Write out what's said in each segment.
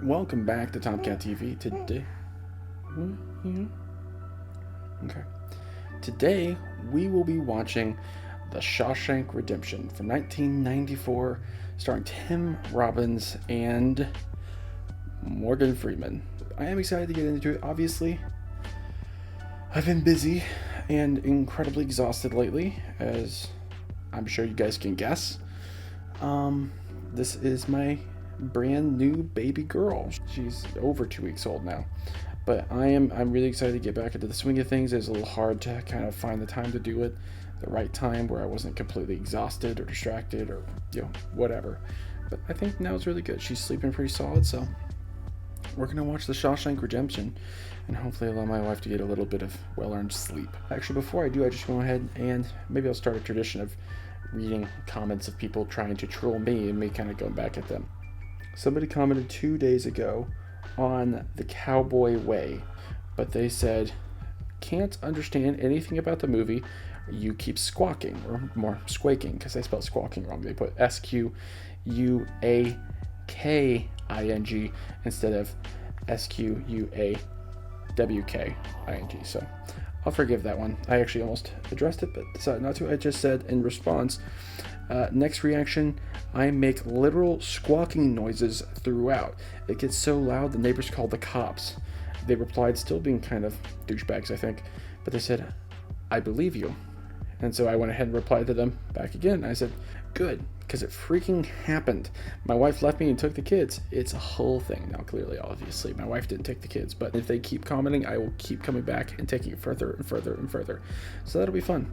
Welcome back to Tomcat TV. Today we will be watching The Shawshank Redemption from 1994, starring Tim Robbins and Morgan Freeman. I am excited to get into it. Obviously, I've been busy and incredibly exhausted lately, as I'm sure you guys can guess. This is my brand new baby girl. She's over 2 weeks old now, but I'm really excited to get back into the swing of things. It's a little hard to kind of find the time to do it, the right time where I wasn't completely exhausted or distracted or whatever. But I think now it's really good. She's sleeping pretty solid, so we're gonna watch The Shawshank Redemption and hopefully allow my wife to get a little bit of well-earned sleep. Actually, before I do, I just go ahead and maybe I'll start a tradition of reading comments of people trying to troll me and me kind of going back at them. Somebody commented 2 days ago on The Cowboy Way, but they said, can't understand anything about the movie. You keep squawking, or more squaking, because they spelled squawking wrong. They put SQUAKING instead of SQUAWKING. So I'll forgive that one. I actually almost addressed it, but decided not to. I just said in response, next reaction, I make literal squawking noises throughout. It gets so loud the neighbors called the cops. They replied, still being kind of douchebags, I think, but they said, I believe you. And so I went ahead and replied to them back again. I said, good, because it freaking happened. My wife left me and took the kids. It's a whole thing. Now, clearly, obviously, my wife didn't take the kids, but if they keep commenting, I will keep coming back and taking it further and further and further. So that'll be fun.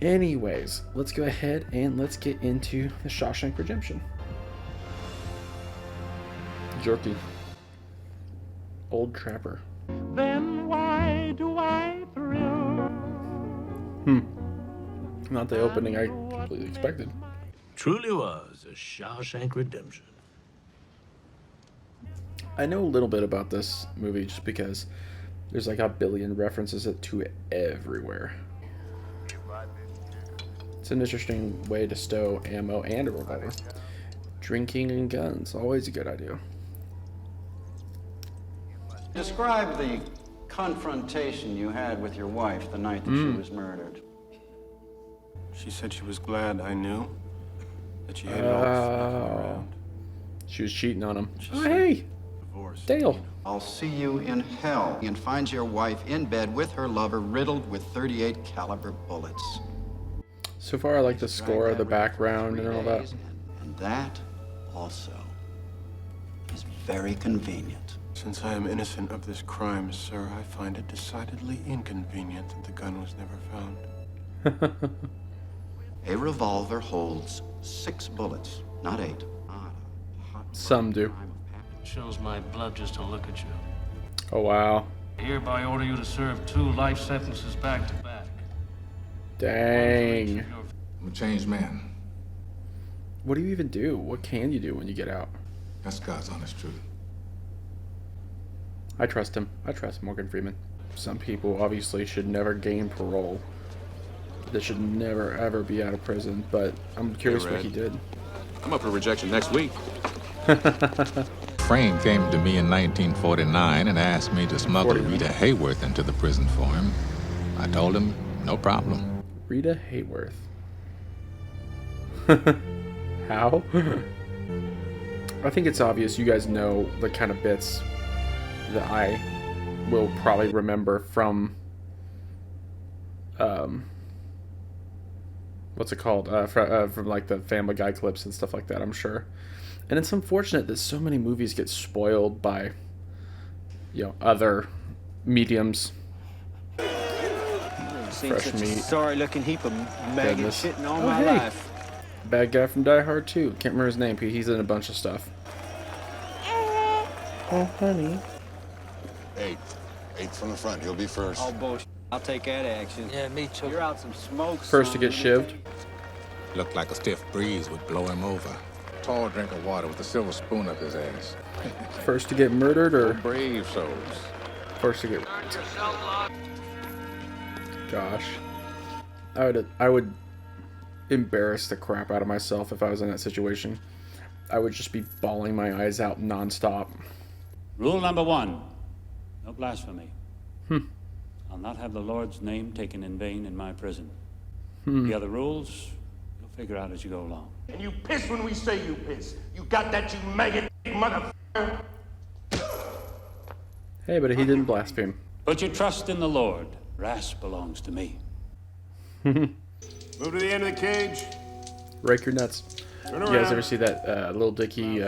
Anyways, let's go ahead and let's get into The Shawshank Redemption. Jerky. Old Trapper. Then why do I thrill? Not the opening I completely expected. Truly was a Shawshank Redemption. I know a little bit about this movie just because there's like a billion references to it everywhere. It's an interesting way to stow ammo and a revolver. Drinking and guns, always a good idea. Describe the confrontation you had with your wife the night that she was murdered. She said she was glad I knew that she had it all around. She was cheating on him. She Oh, said hey, divorce. Dale. I'll see you in hell, and finds your wife in bed with her lover riddled with 38 caliber bullets. So far, I like the score, the background, and all that. And that also is very convenient. Since I am innocent of this crime, sir, I find it decidedly inconvenient that the gun was never found. A revolver holds 6 bullets, not 8. Some do. Chills my blood just to look at you. Oh, wow. I hereby order you to serve 2 life sentences back to back. Dang. I'm a changed man. What do you even do? What can you do when you get out? That's God's honest truth. I trust him. I trust Morgan Freeman. Some people obviously should never gain parole. They should never ever be out of prison, but I'm curious what he did. I'm up for rejection next week. Frame came to me in 1949 and asked me to smuggle 49. Rita Hayworth into the prison for him. I told him, no problem. Rita Hayworth. How? I think it's obvious you guys know the kind of bits that I will probably remember from what's it called? From like the Family Guy clips and stuff like that, I'm sure. And it's unfortunate that so many movies get spoiled by other mediums. Fresh meat. Sorry-looking heap of maggot Goodness. shitting all Oh, my hey. life. Bad guy from Die Hard 2. Can't remember his name. He's in a bunch of stuff. Oh, honey. 8 from the front. He'll be first. Oh, bullshit. I'll take that action. Yeah, me too. You're out some smoke, First to son. get shivved. Looked like a stiff breeze would blow him over. Tall drink of water with a silver spoon up his ass. First to get murdered or Brave souls. first to get... Gosh. I would embarrass the crap out of myself if I was in that situation. I would just be bawling my eyes out nonstop. Rule number 1, no blasphemy. I'll not have the Lord's name taken in vain in my prison. The other rules, you'll figure out as you go along. And you piss when we say you piss. You got that, you maggot motherfucker? Hey, but he didn't blaspheme. Put your trust in the Lord. Brass belongs to me. Move to the end of the cage. Rake your nuts. Turn You around. guys ever see that Lil Dicky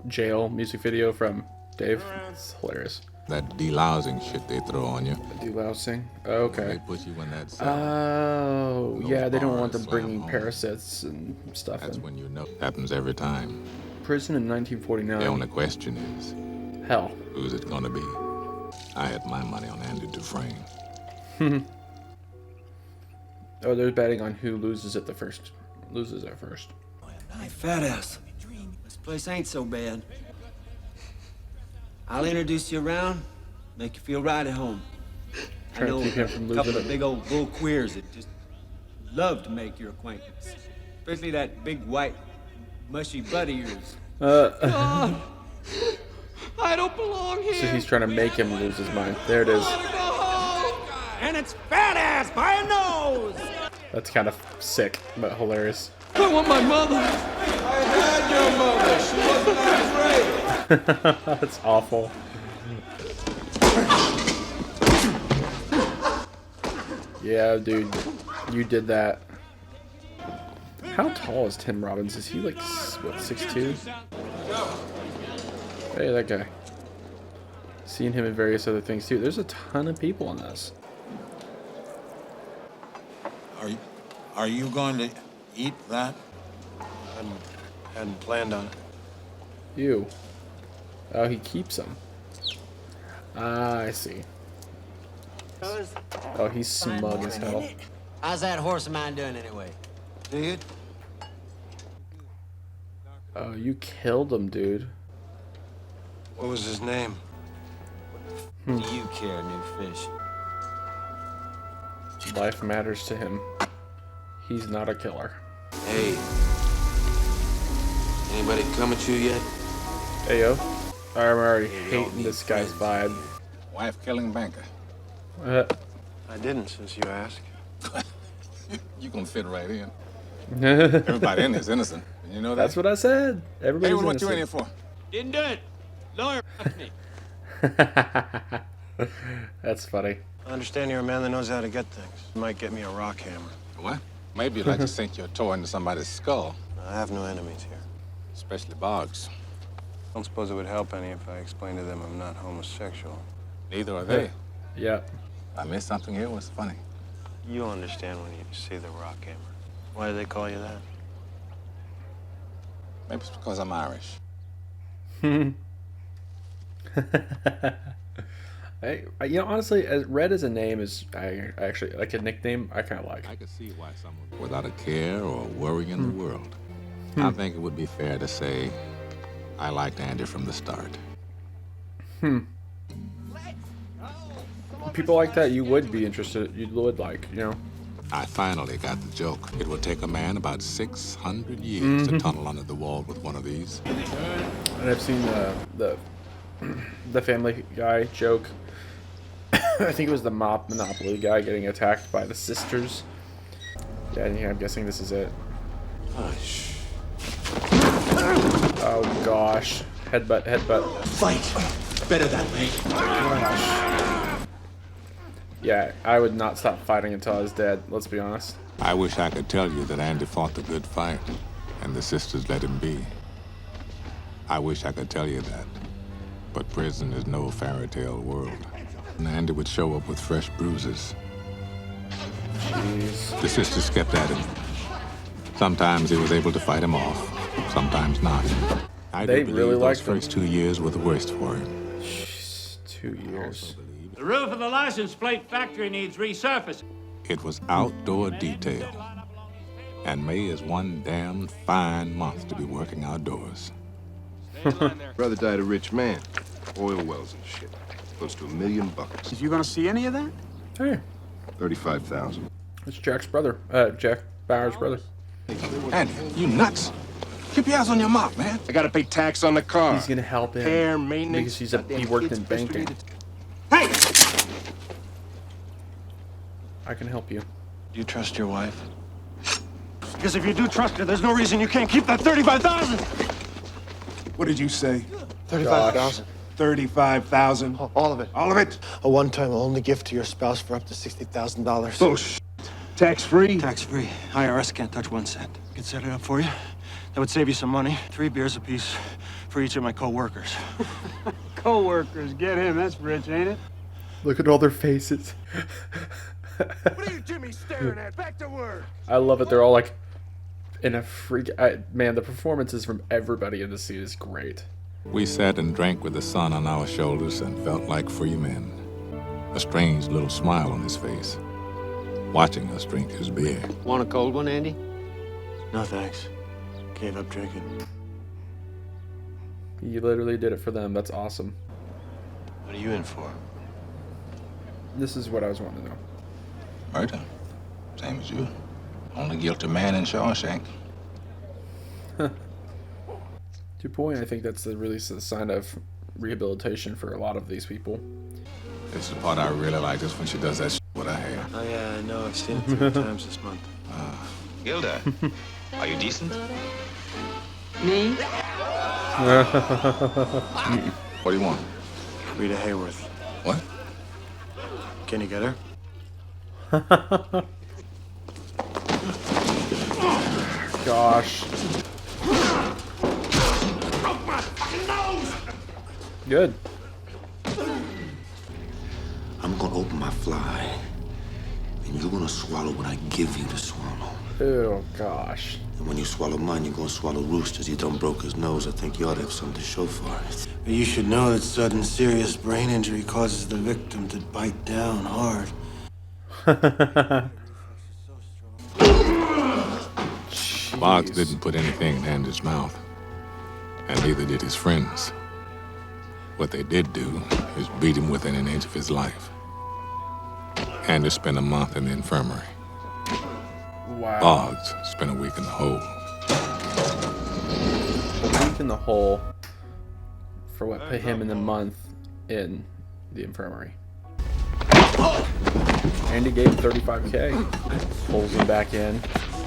jail music video from Dave? It's hilarious. That delousing shit they throw on you. Delousing? They Okay. put you in that cell. Oh, Those yeah, they don't want them bars bringing slam home. parasites and stuff That's in. when you know. Happens every time. Prison in The 1949. only question is, Hell. who's it gonna be? I had my money on Andy Dufresne. Oh, they're betting on who loses at first. Hey, fat ass. This place ain't so bad. I'll introduce you around, make you feel right at home. I Trying to know keep him from a couple losing of it. big old bull queers that just love to make your acquaintance. Especially that big white mushy butt of yours. God, I don't belong here. So he's trying to make him lose his mind. There it is. And it's fat ass by a nose. That's kind of sick, but hilarious. I want my mother. That's awful. Yeah, dude, you did that. How tall is Tim Robbins? Is he like, what, 6'2"? Hey, that guy. Seen him in various other things too. There's a ton of people in this. Are you going to eat that? Hadn't planned on it. You. Oh, he keeps them. Ah, I see. Oh, he's smug as hell. How's that horse of mine doing anyway? Dude? Oh, you killed him, dude. What was his name? Do you care, new fish? Life matters to him. He's not a killer. Hey. Anybody come at you yet? Hey, yo. I'm already hating this guy's vibe. Wife-killing banker. I didn't, since you asked. You gonna fit right in. Everybody in is innocent. You know that? That's what I said. Everybody's Hey, what you in here innocent. for? Didn't do it. Lawyer fucked me. That's funny. I understand you're a man that knows how to get things. You might get me a rock hammer. What? Maybe you'd like to sink your toe into somebody's skull. I have no enemies here. Especially Boggs. Don't suppose it would help any if I explained to them I'm not homosexual. Neither are they. Yeah. I missed something here. What's funny? You'll understand when you see the rock hammer. Why do they call you that? Maybe it's because I'm Irish. You know, honestly, as Red as a name is, I actually like a nickname. I kind of like. I could see why someone without a care or a worry in the world. I think it would be fair to say I liked Andy from the start. People like that, you would be interested. You would like, you know. I finally got the joke. It would take a man about 600 years to tunnel under the wall with one of these. And I've seen the Family Guy joke. I think it was the Monopoly guy getting attacked by the sisters. Yeah, I'm guessing this is it. Hush. Oh gosh. Headbutt. Fight. Better that way. Yeah, I would not stop fighting until I was dead, let's be honest. I wish I could tell you that Andy fought the good fight and the sisters let him be. I wish I could tell you that. But prison is no fairy tale world. And Andy would show up with fresh bruises. Jeez. The sisters kept at him. Sometimes he was able to fight him off, sometimes not. I They do believe really those liked him. first 2 years were the worst for him. Jeez, 2 years. The roof of the license plate factory needs resurfacing. It was outdoor detail. And May is one damn fine month to be working outdoors. Brother died a rich man. Oil wells and shit. Close to $1 million. Is you gonna see any of that? Hey, 35,000. it's Jack's brother. Jack Bauer's brother. Andy, you nuts? Keep your eyes on your mark, man. I gotta pay tax on the car. He's gonna help him Repair, maintenance. because he worked in banking. Hey! I can help you. Do you trust your wife? Because if you do trust her, there's no reason you can't keep that 35,000. What did you say? 35,000. 35,000. All of it. All of it? A one-time only gift to your spouse for up to $60,000. Bullshit. Tax-free? Tax-free. IRS can't touch 1 cent. I could set it up for you. That would save you some money. 3 beers apiece for each of my co-workers. Co-workers, get him. That's rich, ain't it? Look at all their faces. What are you Jimmy staring at? Back to work. I love it. They're all like in a freak. Man, the performances from everybody in the scene is great. We sat and drank with the sun on our shoulders and felt like free men. A strange little smile on his face, watching us drink his beer. Want a cold one, Andy? No, thanks. Gave up drinking. He literally did it for them. That's awesome. What are you in for? This is what I was wanting to know. Murder. Same as you. Only guilty man in Shawshank. To your point, I think that's the really sign of rehabilitation for a lot of these people. It's the part I really like is when she does that with her hair. Oh, yeah, I know. I've seen it 3 times this month. Gilda, are you decent? Me? What do you want? Rita Hayworth. What? Can you get her? Gosh. Good. I'm gonna open my fly, and you're gonna swallow what I give you to swallow. Oh, gosh. And when you swallow mine, you're gonna swallow Rooster's. He done broke his nose. I think you ought to have something to show for it. But you should know that sudden serious brain injury causes the victim to bite down hard. Boggs didn't put anything in Andy's mouth, and neither did his friends. What they did do is beat him within an inch of his life. Andy spent a month in the infirmary. Wow. Boggs spent a week in the hole. A week in the hole for what put him in the month in the infirmary. Andy gave him $35K. Pulls him back in.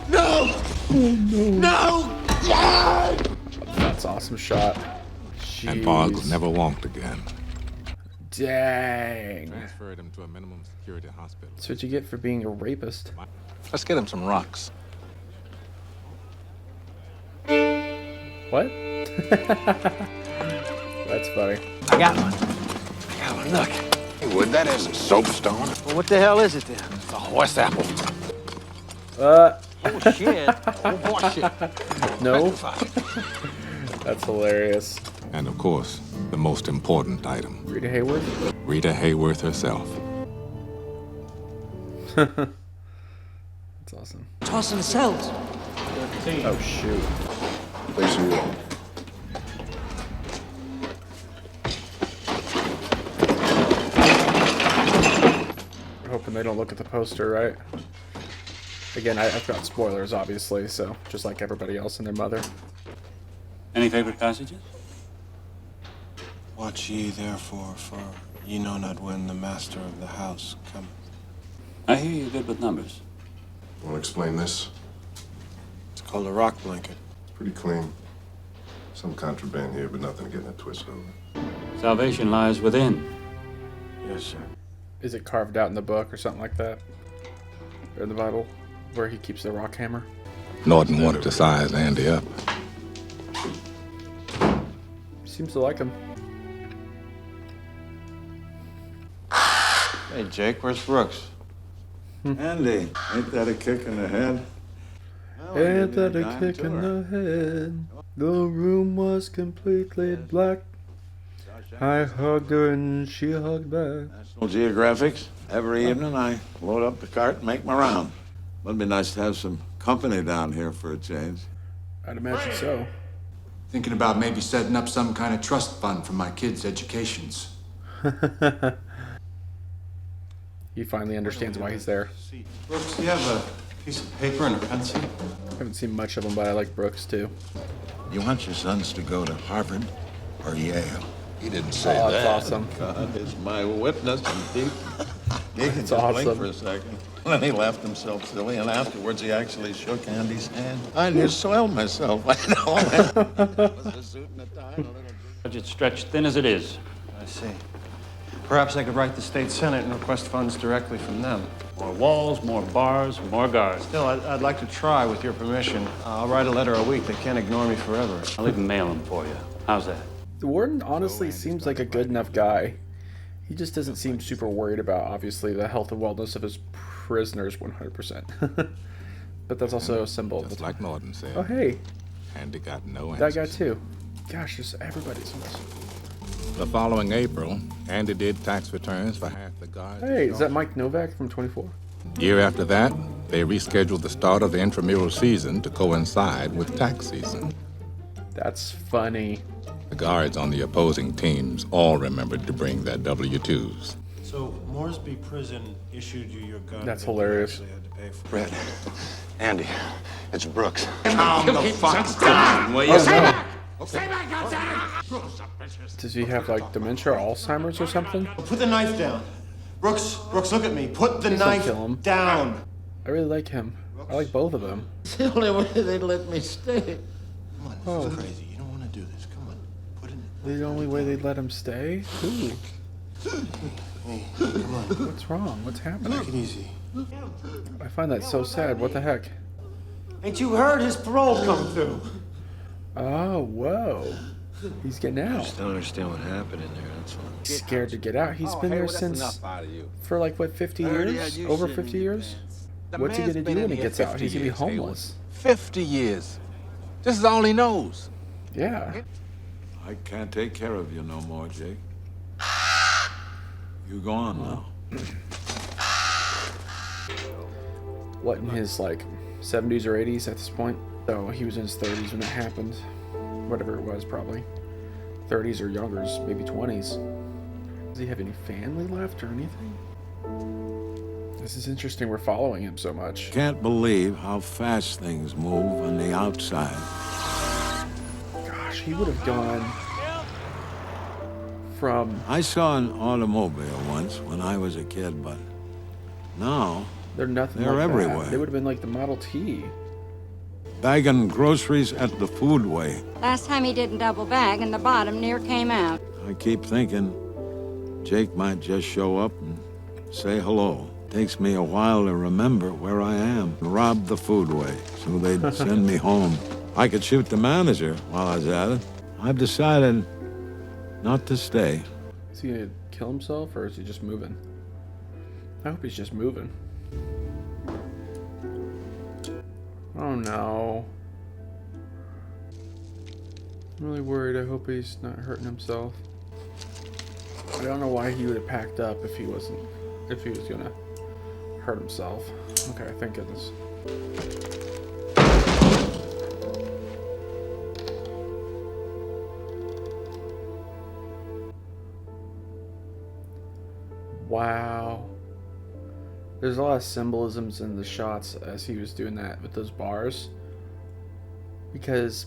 No! Oh, no. No! That's an awesome shot. Jeez. And Boggs never walked again. Dang. Transferred him to a minimum security hospital. That's what you get for being a rapist. Let's get him some rocks. What? That's funny. I got one. Look. Hey, Wood, that is a soapstone. Well, what the hell is it then? It's a horse apple. Oh, shit. Oh, bullshit. No. That's hilarious. And of course, the most important item. Rita Hayworth? Rita Hayworth herself. That's awesome. Toss in the cells. Oh, shoot. Place you all. We're hoping they don't look at the poster, right? Again, I've got spoilers, obviously, so just like everybody else and their mother. Any favorite passages? Watch ye therefore, for ye know not when the master of the house cometh. I hear you're good with numbers. Want to explain this? It's called a rock blanket. Pretty clean. Some contraband here, but nothing to get in a twist over. Salvation lies within. Yes, sir. Is it carved out in the book or something like that? Or in the Bible? Where he keeps the rock hammer? Norton wanted to size Andy up. Seems to like him. Hey, Jake, where's Brooks? Andy, ain't that a kick in the head? Ain't that a kick in the head? The room was completely black. I hugged her and she hugged back. National Geographics. Every evening I load up the cart and make my round. Would be nice to have some company down here for a change. I'd imagine so. Thinking about maybe setting up some kind of trust fund for my kids' educations. He finally understands why he's there. Brooks, do you have a Piece of paper and a pencil. I haven't seen much of him, but I like Brooks too. You want your sons to go to Harvard or Yale? He didn't say Oh, that. that's awesome. God is my witness. And Deacon just awesome. blinked for a second. Then he laughed himself silly, and afterwards he actually shook Andy's hand. I near soiled myself. I know. Was a suit and a tie and a little... Budget's stretched thin as it is. I see. Perhaps I could write the state senate and request funds directly from them. More walls, more bars, more guards. Still, I'd like to try, with your permission. I'll write a letter a week. They can't ignore me forever. I'll even mail them for you. How's that? The warden honestly seems like a good enough guy. He just doesn't seem super worried about, obviously, the health and wellness of his prisoners 100%. But that's also a symbol. Just like Norton said. Oh, hey. Andy got no That answers. guy, too. Gosh, just everybody's in this. The following April, Andy did tax returns for half the guards. Hey, is that Mike Novak from 24? Year after that, they rescheduled the start of the intramural season to coincide with tax season. That's funny. The guards on the opposing teams all remembered to bring their W-2s. So, Moresby Prison issued you your gun. That's hilarious. Brett, Andy, it's Brooks. Calm the fuck down, will you? Stay back! Stay back outside! Does he have, like, dementia or Alzheimer's or something? Put the knife down. Brooks, look at me. Put the Please don't knife kill him. down. I really like him. I like both of them. It's the only way they let me stay. Come on, this is crazy. You don't want to do this. Come on. Put it in. The only way they'd let him stay? Who? Hey, come on. What's wrong? What's happening? Take it easy. I find that so sad. What the heck? Ain't you heard his parole come through? Oh, whoa. He's getting I out. just don't understand what happened in there, that's all. He's scared to get out. He's been there since, for like, what, 50 years? Over 50 years? What's he gonna do when he gets out? He's gonna be homeless. 50 years. This is all he knows. Yeah. I can't take care of you no more, Jake. You go on now. What, in his, like, 70s or 80s at this point? So he was in his 30s when it happened. Whatever it was, probably. 30s or younger, maybe 20s. Does he have any family left or anything? This is interesting. We're following him so much. Can't believe how fast things move on the outside. Gosh, he would have gone from... I saw an automobile once when I was a kid, but now They're nothing they're like everywhere. that. They would have been like the Model T. Bagging groceries at the foodway. Last time he didn't double bag and the bottom near came out. I keep thinking Jake might just show up and say hello. Takes me a while to remember where I am. Rob the foodway, so they'd send me home. I could shoot the manager while I was at it. I've decided not to stay. Is he gonna kill himself or is he just moving? I hope he's just moving. Oh no. I'm really worried. I hope he's not hurting himself. I don't know why he would have packed up if he was gonna hurt himself. Okay, thank goodness. Wow. There's a lot of symbolisms in the shots as he was doing that with those bars. Because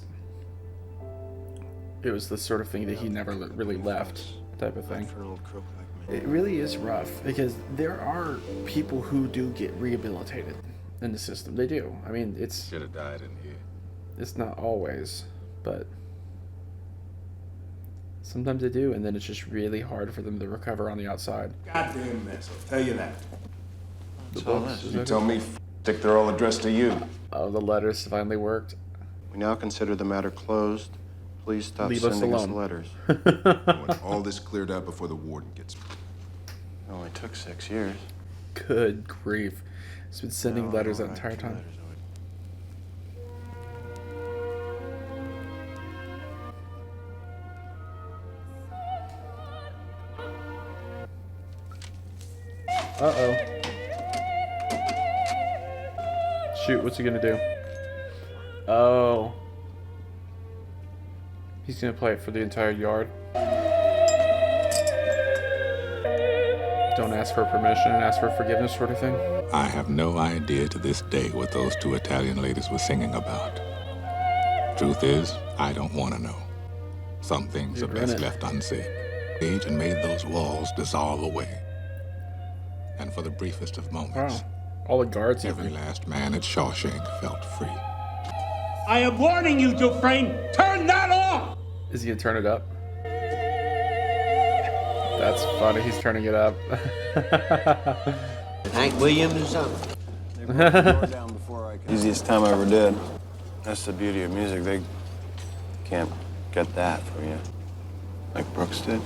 it was the sort of thing that he never really left, type of thing. It really is rough because there are people who do get rehabilitated in the system. They do. I mean, it's... Should have died in here. It's not always, but sometimes they do, and then it's just really hard for them to recover on the outside. Goddamn mess, I'll tell you that. The books, You tell me, Dick, they're all addressed to you. Oh, the letters finally worked. We now consider the matter closed. Please stop Leave us sending us alone. letters. I want all this cleared out before the warden gets me. It only took 6 years. Good grief. He's been sending No, letters no, that entire time. Uh-oh. Shoot, what's he gonna do? Oh. He's gonna play it for the entire yard. Don't ask for permission and ask for forgiveness sort of thing. I have no idea to this day what those two Italian ladies were singing about. Truth is, I don't want to know. Some things are best left unsaid. Age and made those walls dissolve away. And for the briefest of moments, all the guards, every last man at Shawshank felt free. I am warning you, Dufresne! Turn that off! Is he gonna turn it up? That's funny, he's turning it up. Hank Williams or something? Easiest time I ever did. That's the beauty of music. They can't get that from you. Like Brooks did.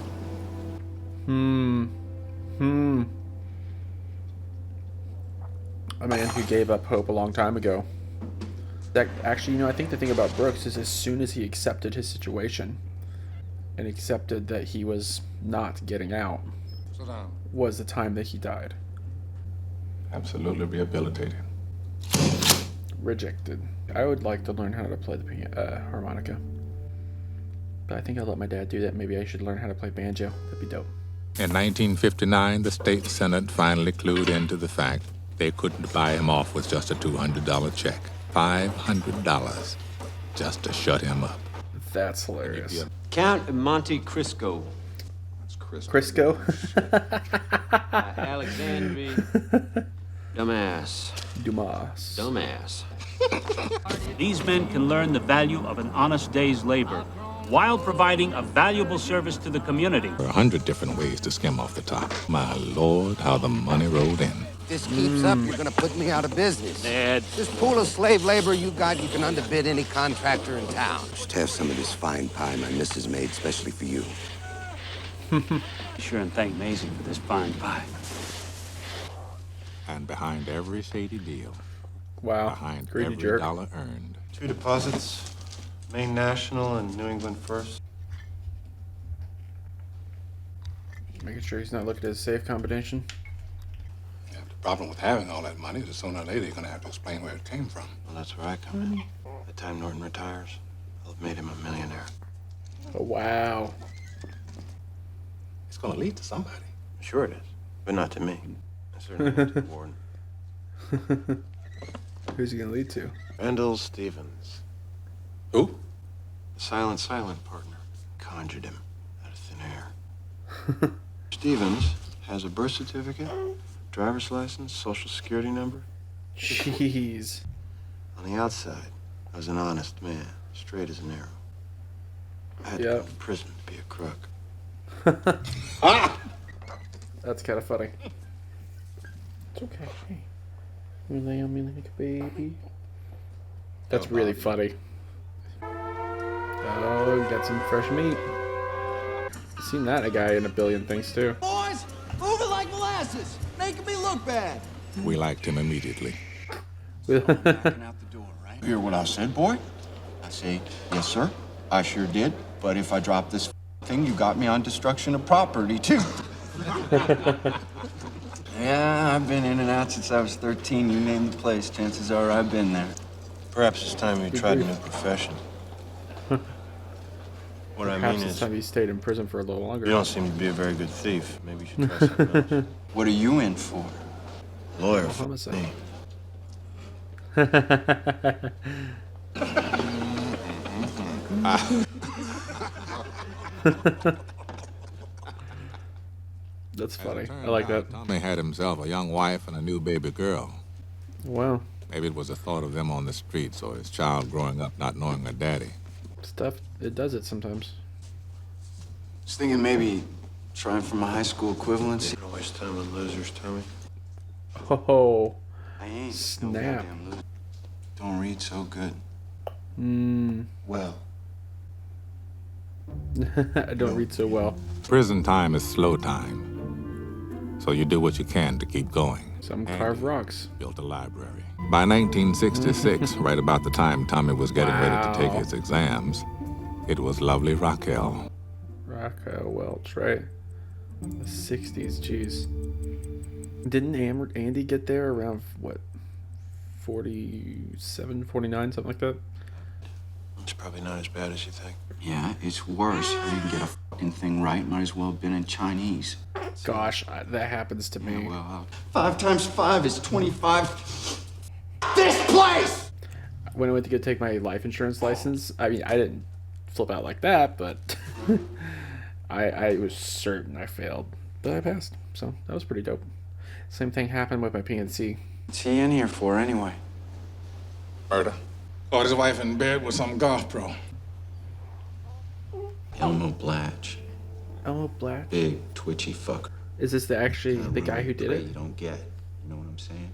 A man who gave up hope a long time ago. That actually, I think the thing about Brooks is as soon as he accepted his situation and accepted that he was not getting out, was the time that he died. Absolutely rehabilitated. Rejected. I would like to learn how to play the harmonica. But I think I'll let my dad do that. Maybe I should learn how to play banjo. That'd be dope. In 1959, the state senate finally clued into the fact they couldn't buy him off with just a $200 check. $500 just to shut him up. That's hilarious. Count Monte Cristo. That's Cristo. Crisco? Alexandre. Dumbass. These men can learn the value of an honest day's labor while providing a valuable service to the community. There are 100 different ways to skim off the top. My Lord, how the money rolled in. This keeps up, you're gonna put me out of business. Dad. This pool of slave labor you got, you can underbid any contractor in town. Just have some of this fine pie my missus made specially for you. Be sure and thank Maisie for this fine pie. And behind every shady deal, behind greedy every jerk. dollar earned, 2 deposits, Maine National and New England First. Making sure he's not looking at his safe combination. Yeah, the problem with having all that money is sooner or later you're going to have to explain where it came from. Well, that's where I come in. By the time Norton retires, I'll have made him a millionaire. Oh, wow. It's going to lead to somebody. Sure it is, but not to me. I certainly not to the warden. Who's he gonna lead to? Randall Stevens. Who? The silent partner. Conjured him out of thin air. Stevens has a birth certificate, driver's license, social security number. Jeez. On the outside, I was an honest man, straight as an arrow. I had to go to prison to be a crook. That's kind of funny. It's okay. Hey. You lay on me like a baby. That's really funny. Oh, got some fresh meat. Seen that a guy in a billion things too. Boys, move it like molasses, making me look bad. we liked him immediately. You hear what I said, boy? I say, yes, sir. I sure did. But if I drop this thing, you got me on destruction of property, too. Yeah, I've been in and out since I was 13. You name the place, chances are I've been there. Perhaps it's time you tried a new profession. What I mean it's is, time you stayed in prison for a little longer. you don't seem to be a very good thief. Maybe you should try something else. What are you in for? Lawyer for Homicide. me. That's funny. I like that. Tommy had himself a young wife and a new baby girl. Wow. Maybe it was the thought of them on the streets or his child growing up not knowing her daddy. Stuff, it does it sometimes. Just thinking maybe trying for my high school equivalency. Don't waste time on losers, Tommy. Oh, I ain't no snap. goddamn loser. Don't read so good. Well. I don't read so well. Prison time is slow time. So you do what you can to keep going. Some carve rocks. Built a library. By 1966, right about the time Tommy was getting ready to take Wow. his exams, it was lovely Raquel. Raquel Welch, right? The 60s, jeez. Didn't Andy get there around, what, 47, 49, something like that? It's probably not as bad as you think. Yeah, it's worse. You can get a fucking thing right. Might as well have been in Chinese. gosh, that happens to me. Well, 5 times 5 is 25. This place! When I went to go take my life insurance license, I mean, I didn't flip out like that, but I was certain I failed. But I passed, so that was pretty dope. Same thing happened with my PNC. What's he in here for, anyway? Murder. Caught his wife in bed with some golf pro. Elmo Blatch. Elmo Blatch? Big, twitchy fucker. Is this the guy who did it? You don't get. You know what I'm saying?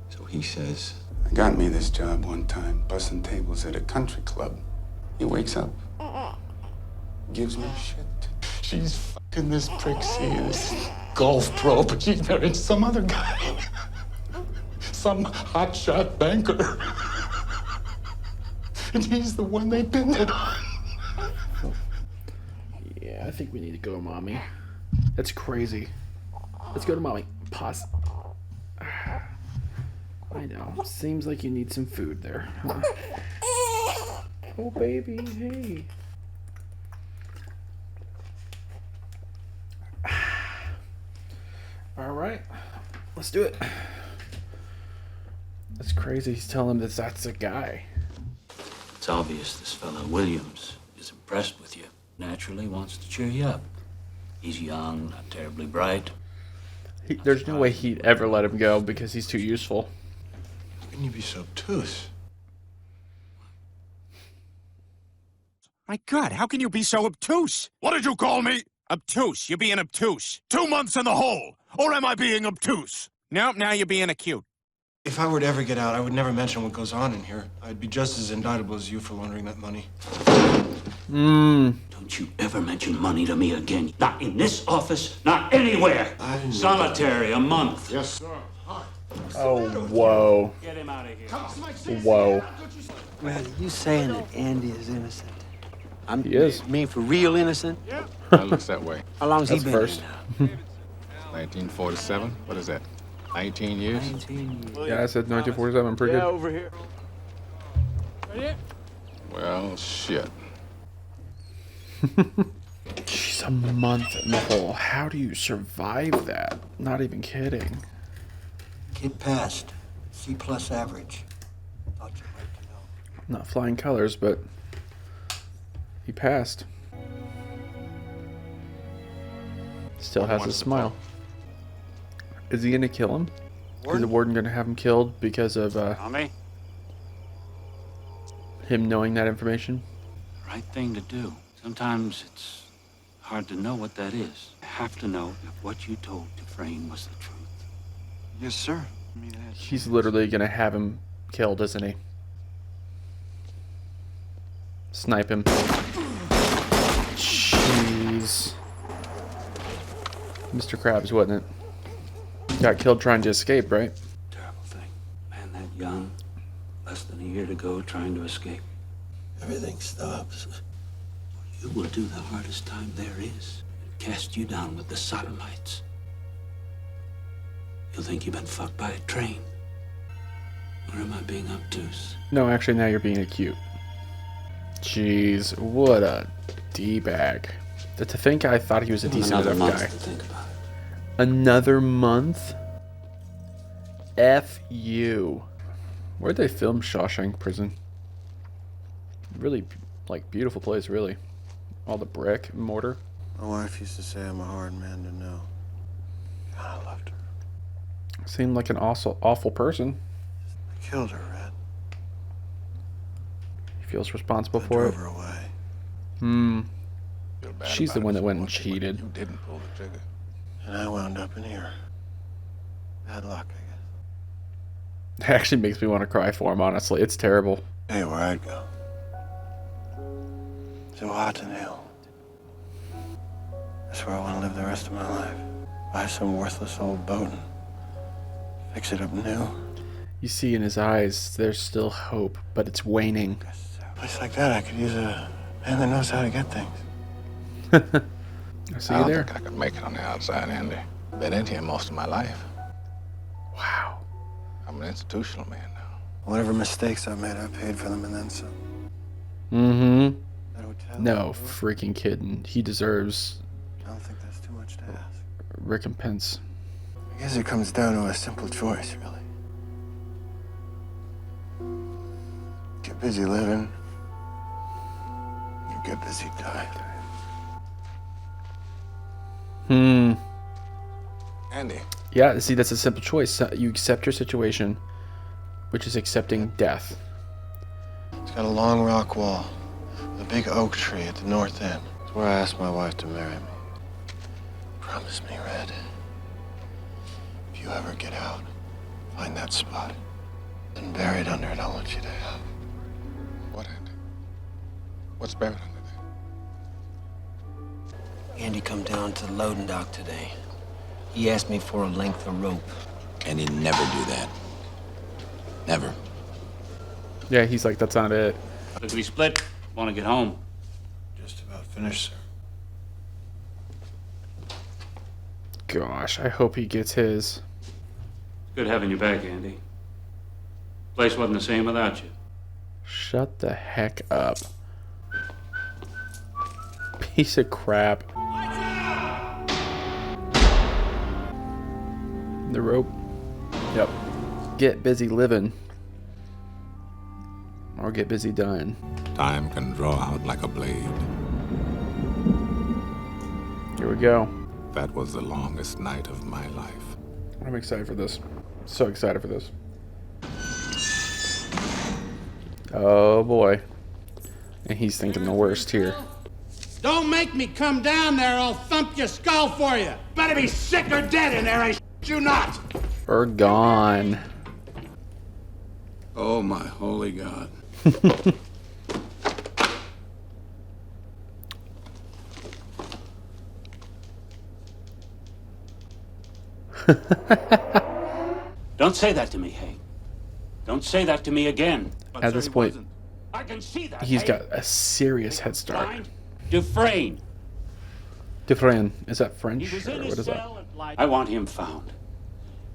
So he says, I got me this job one time, bussing tables at a country club. He wakes up, gives me shit. She's fucking this Prixie, this golf pro, but she's married some other guy. Some hotshot banker. And he's the one they pinned it on. Yeah, I think we need to go, Mommy. That's crazy. Let's go to Mommy. Pause. I know. Seems like you need some food there. Huh? Oh, baby. Hey. All right. Let's do it. That's crazy. He's telling him that that's a guy. It's obvious this fellow Williams is impressed with you. Naturally wants to cheer you up. He's young, not terribly bright. There's no way he'd ever let him go because he's too useful. How can you be so obtuse? My God, how can you be so obtuse? What did you call me? Obtuse. You're being obtuse. 2 months in the hole. Or am I being obtuse? Nope, now you're being acute. If I were to ever get out, I would never mention what goes on in here. I'd be just as indictable as you for laundering that money. Don't you ever mention money to me again. Not in this office, not anywhere. Solitary, a month. Yes, sir. Oh, whoa. Get him out of here. Whoa. Man, you saying that Andy is innocent? He is. You mean for real innocent? Yeah. That looks that way. How long's he That's been first. in now? 1947? What is that? 19 years? 19 years. Yeah, I said 1947. Pretty good. over here. Right here. Well, shit. Jeez, a month in the hole. How do you survive that? Not even kidding. Kid passed. C+ average. Thought you'd like to know. Not flying colors, but he passed. Still has a smile. Is he gonna kill him? Is the warden gonna have him killed because of him knowing that information? Right thing to do. Sometimes it's hard to know what that is. You have to know if what you told Dufresne was the truth. Yes, sir. He's literally gonna have him killed, isn't he? Snipe him. Jeez. Mr. Krabs, wasn't it? Got killed trying to escape, right? Terrible thing. Man that young, less than a year to go, trying to escape. Everything stops. You will do the hardest time there is and cast you down with the sodomites. You'll think you've been fucked by a train. Or am I being obtuse? No, actually, now you're being acute. Jeez, what a D-bag. To think I thought he was a decent enough guy. To think about it. Another month? F you. Where'd they film Shawshank Prison? Really, like, beautiful place, really. All the brick and mortar. My wife used to say I'm a hard man to know. God, I loved her. Seemed like an awful person. I killed her, Red. He feels responsible for it. Drove her away. She's the one that went and cheated. You didn't pull the trigger. And I wound up in here. Bad luck, I guess. It actually makes me want to cry for him, honestly. It's terrible. Hey, where I'd go. To Watton Hill. That's where I want to live the rest of my life. Buy some worthless old boat and fix it up new. You see in his eyes, there's still hope, but it's waning. A place like that, I could use a man that knows how to get things. I see you there. I could make it on the outside, Andy. Been in here most of my life. Wow. I'm an institutional man now. Whatever mistakes I made, I paid for them and then some. Mm-hmm. That hotel. No freaking kidding. He deserves I don't think that's too much to ask. recompense. I guess it comes down to a simple choice, really. Get busy living. You get busy dying. Andy. Yeah, see, that's a simple choice. You accept your situation, which is accepting death. It's got a long rock wall, with a big oak tree at the north end. It's where I asked my wife to marry me. Promise me, Red. If you ever get out, find that spot. And buried under it, I want you to have. What, Andy? What's buried under there? Andy come down to the loading dock today. He asked me for a length of rope. And he'd never do that. Never. Yeah, he's like, that's not it. If we split, want to get home. Just about finished, sir. Gosh, I hope he gets his. Good having you back, Andy. Place wasn't the same without you. Shut the heck up. Piece of crap. The rope. Yep. Get busy living. Or get busy dying. Time can draw out like a blade. Here we go. That was the longest night of my life. I'm excited for this. So excited for this. Oh boy. And he's thinking the worst here. Don't make me come down there, I'll thump your skull for you. Better be sick or dead in there, I you not. We're gone. Oh, my holy God. Don't say that to me, Hank. Don't say that to me again. At this point, I can see that. he's Hank. got a serious head start. Blind? Dufresne. Dufresne. Is that French? He was in Or his what is that? cell at light. I want him found.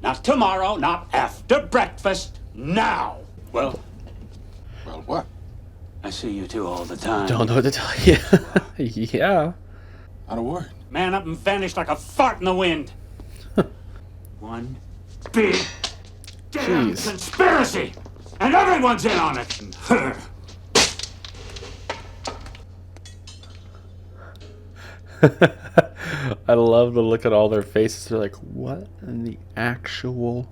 Not tomorrow, not after breakfast. Now. Well, what? I see you two all the time. Don't know what to tell you. Yeah. Not a word. Man up and vanish like a fart in the wind. One big damn Jeez. conspiracy. And everyone's in on it. I love the look at all their faces. They're like, what in the actual...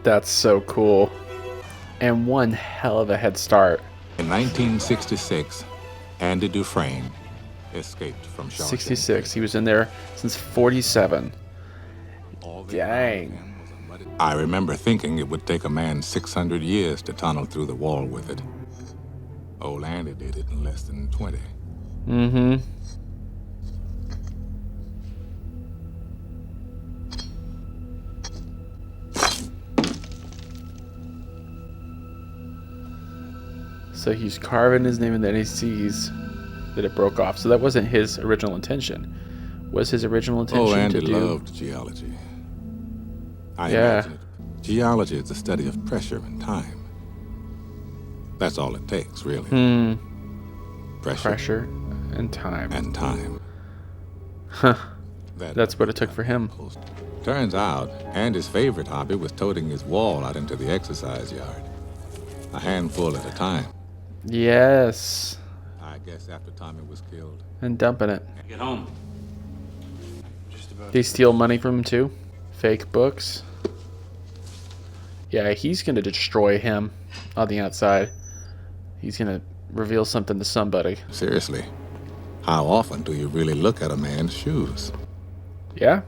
That's so cool. And one hell of a head start. In 1966, Andy Dufresne escaped from Shawshank. 66. He was in there since 47. Dang. I remember thinking it would take a man 600 years to tunnel through the wall with it. Old Andy did it in less than 20. Mm-hmm. So he's carving his name and then he sees that it broke off. So that wasn't his original intention. Was his original intention Oh, Andy to do... loved geology. I Yeah. imagine it. Geology is the study of pressure and time. That's all it takes, really. Pressure and time. And time. Huh. That's what it took for him. Turns out, Andy's favorite hobby was toting his wall out into the exercise yard. A handful at a time. Yes. I guess after Tommy was killed. And dumping it. Get home. They steal money from him too? Fake books? Yeah, he's gonna destroy him on the outside. He's gonna reveal something to somebody. Seriously, how often do you really look at a man's shoes? Yeah?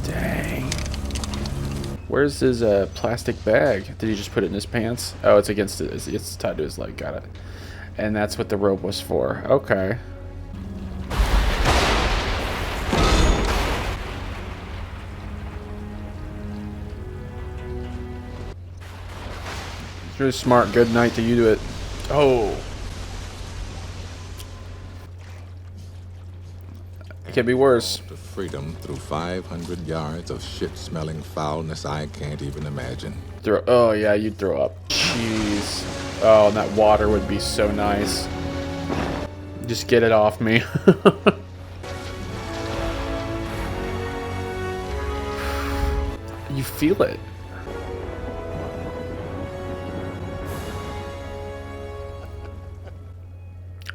Dang. Where's his plastic bag? Did he just put it in his pants? Oh, it's against it. It's tied to his leg. Got it. And that's what the rope was for. Okay. It's really smart. Good night to you do it. Oh. Could be worse. To freedom through 500 yards of shit-smelling foulness I can't even imagine. Oh yeah, you'd throw up. Jeez. Oh, and that water would be so nice. Just get it off me. You feel it.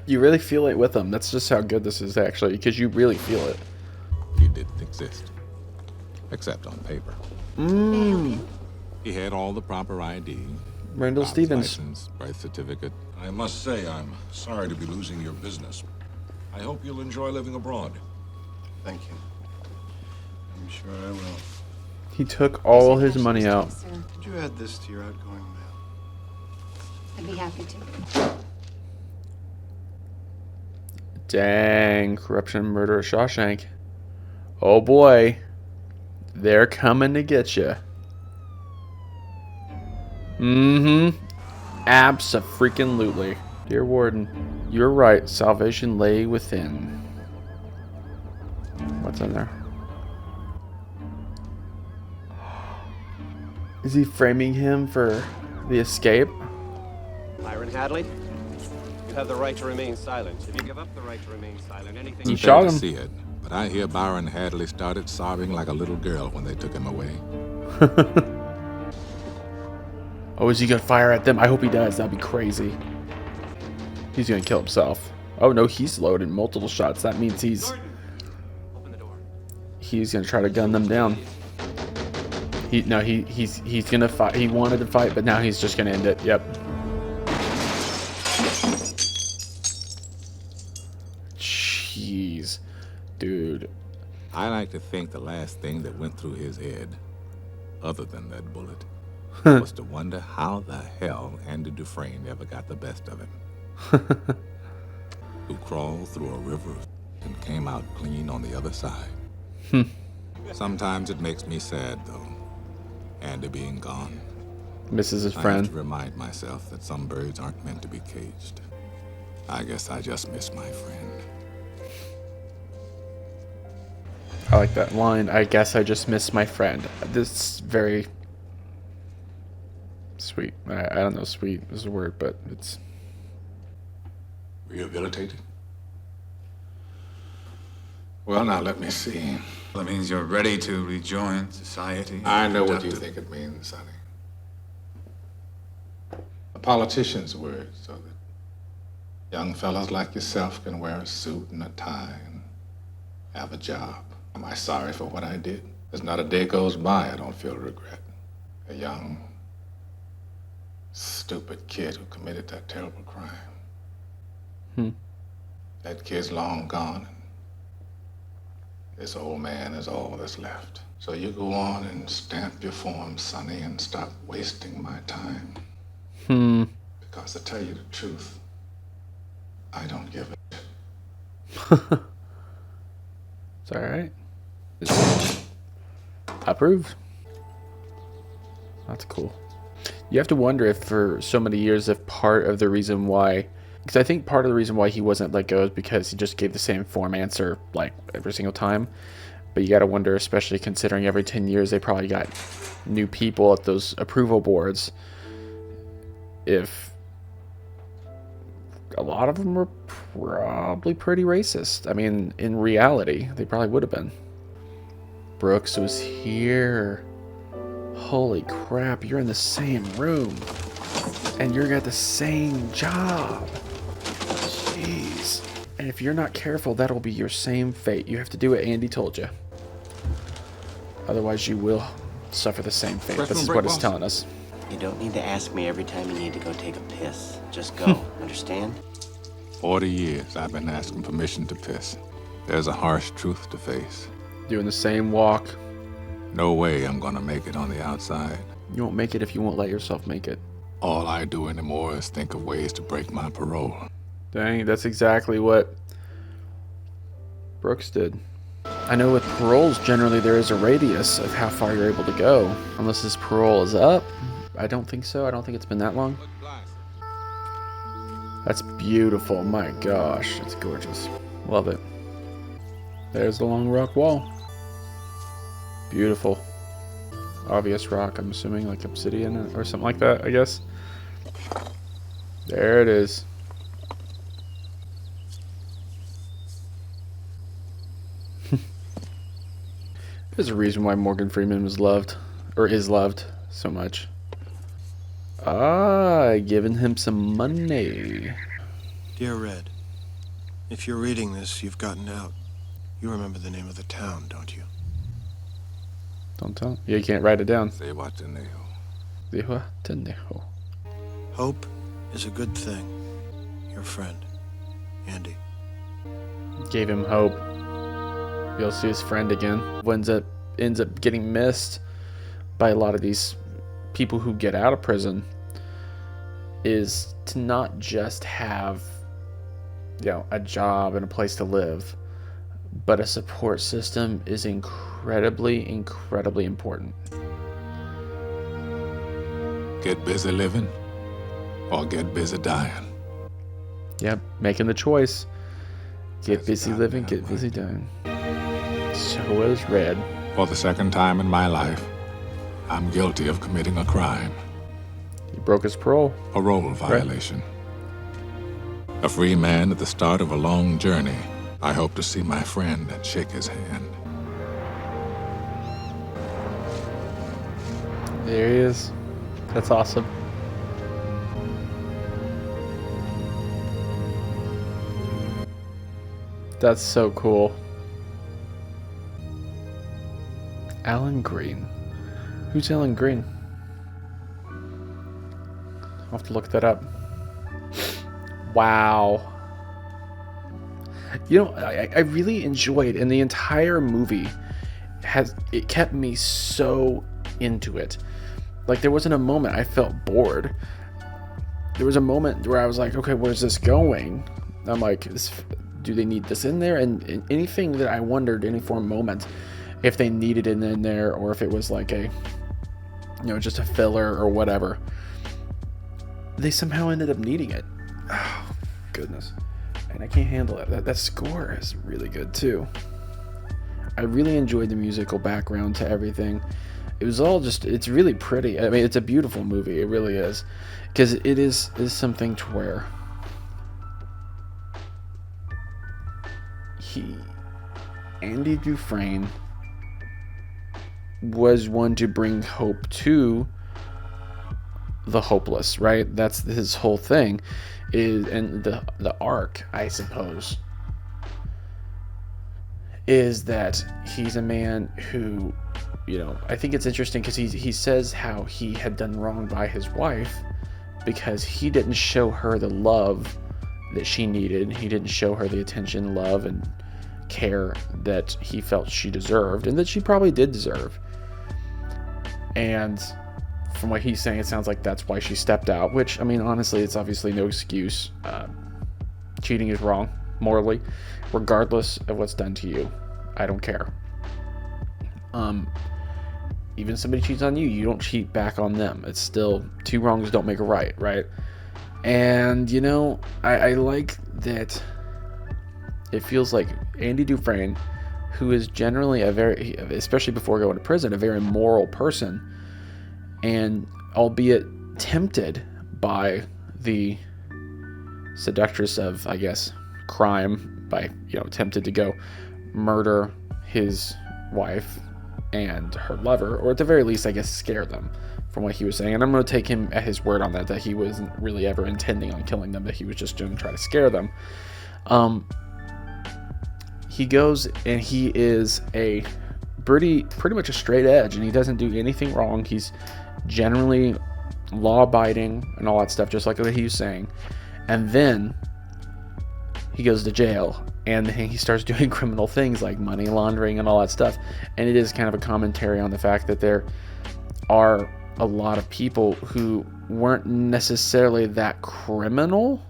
You really feel it with them. That's just how good this is, actually, because you really feel it. He didn't exist. Except on paper. Mmm. He had all the proper ID. Randall Stevens. License, birth certificate. I must say, I'm sorry to be losing your business. I hope you'll enjoy living abroad. Thank you. I'm sure I will. He took all his money out. Could you add this to your outgoing mail? I'd be happy to. Dang, corruption, murder, Shawshank. Oh boy, they're coming to get you. Abso-freaking-lutely. Dear Warden, you're right. Salvation lay within. What's in there? Is he framing him for the escape? Byron Hadley, you have the right to remain silent. If you give up the right to remain silent, anything... You shot him. See it, but I hear Byron Hadley started sobbing like a little girl when they took him away. Oh, is he gonna fire at them? I hope he does. That'd be crazy. He's gonna kill himself. Oh no, he's loaded multiple shots. That means he's gonna try to gun them down. He's gonna fight. He wanted to fight, but now he's just gonna end it. Yep. Jeez, dude. I like to think the last thing that went through his head, other than that bullet, was to wonder how the hell Andy Dufresne ever got the best of him. Who crawled through a river and came out clean on the other side. Sometimes it makes me sad, though, Andy being gone. Misses his I friend. have to remind myself that some birds aren't meant to be caged. I guess I just miss my friend. I like that line. I guess I just missed my friend. This is very sweet. I don't know, sweet is a word, but it's... Rehabilitated? Well, now let me see. That means you're ready to rejoin society? I know what you think it means, Sonny. A politician's word, so that young fellas like yourself can wear a suit and a tie and have a job. Am I sorry for what I did? There's not a day goes by I don't feel regret. A young, stupid kid who committed that terrible crime. That kid's long gone. This old man is all that's left. So you go on and stamp your form, Sonny, and stop wasting my time. Because to tell you the truth, I don't give a shit. It's alright. Approved. That's cool. You have to wonder if for so many years, if part of the reason why... Because I think part of the reason why he wasn't let go is because he just gave the same form answer, like, every single time. But you gotta wonder, especially considering every 10 years they probably got new people at those approval boards, if a lot of them were probably pretty racist. I mean, in reality, they probably would have been. Brooks was here. Holy crap, you're in the same room. And you're got the same job. Jeez. And if you're not careful, that'll be your same fate. You have to do what Andy told you. Otherwise, you will suffer the same fate. This is what it's telling us. You don't need to ask me every time you need to go take a piss. Just go, understand? 40 years I've been asking permission to piss. There's a harsh truth to face. Doing the same walk. No way I'm gonna make it on the outside. You won't make it if you won't let yourself make it. All I do anymore is think of ways to break my parole. Dang, that's exactly what Brooks did. I know with paroles, generally there is a radius of how far you're able to go. Unless his parole is up. I don't think so. I don't think it's been that long. That's beautiful. My gosh, it's gorgeous. Love it. There's the long rock wall. Beautiful. Obvious rock, I'm assuming, like obsidian or something like that, I guess. There it is. There's a reason why Morgan Freeman was loved, or is loved, so much. Giving him some money. Dear Red, if you're reading this, you've gotten out. You remember the name of the town, don't you? Don't tell him. Yeah, you can't write it down. Hope is a good thing. Your friend, Andy. Gave him hope. You'll see his friend again. Ends up getting missed by a lot of these people who get out of prison is to not just have, a job and a place to live, but a support system is incredibly, incredibly important. Get busy living or get busy dying. Yep, making the choice. Get busy living, get busy dying. So is Red. For the second time in my life, I'm guilty of committing a crime. He broke his parole. Parole violation. A free man at the start of a long journey. I hope to see my friend and shake his hand. There he is. That's awesome. That's so cool. Alan Green. Who's Alan Green? I'll have to look that up. Wow. I really enjoyed, and the entire movie it kept me so into it. Like, there wasn't a moment I felt bored. There was a moment where I was like, okay, where's this going? I'm like, do they need this in there? And anything that I wondered, any for a moment, if they needed it in there, or if it was like a, just a filler or whatever, they somehow ended up needing it. Oh, goodness. And I can't handle it. That score is really good too. I really enjoyed the musical background to everything. It was all it's really pretty. I mean, it's a beautiful movie. It really is. Because it is something to where Andy Dufresne was one to bring hope to the hopeless, right? That's his whole thing, and the arc, I suppose, is that he's a man who, I think it's interesting because he says how he had done wrong by his wife because he didn't show her the love that she needed. He didn't show her the attention, love, and care that he felt she deserved, and that she probably did deserve. And from what he's saying, it sounds like that's why she stepped out, which, I mean, honestly, it's obviously no excuse. Cheating is wrong, morally, regardless of what's done to you. I don't care. Even if somebody cheats on you, you don't cheat back on them. It's still, two wrongs don't make a right? And, I like that it feels like Andy Dufresne, who is generally especially before going to prison, a very moral person, and albeit tempted by the seductress of, I guess, crime, by, tempted to go murder his wife and her lover, or at the very least, I guess, scare them, from what he was saying. And I'm going to take him at his word on that he wasn't really ever intending on killing them, that he was just going to try to scare them. He goes and he is a pretty much a straight edge, and he doesn't do anything wrong. He's generally law-abiding and all that stuff, just like what he was saying. And then he goes to jail, and he starts doing criminal things like money laundering and all that stuff. And it is kind of a commentary on the fact that there are a lot of people who weren't necessarily that criminal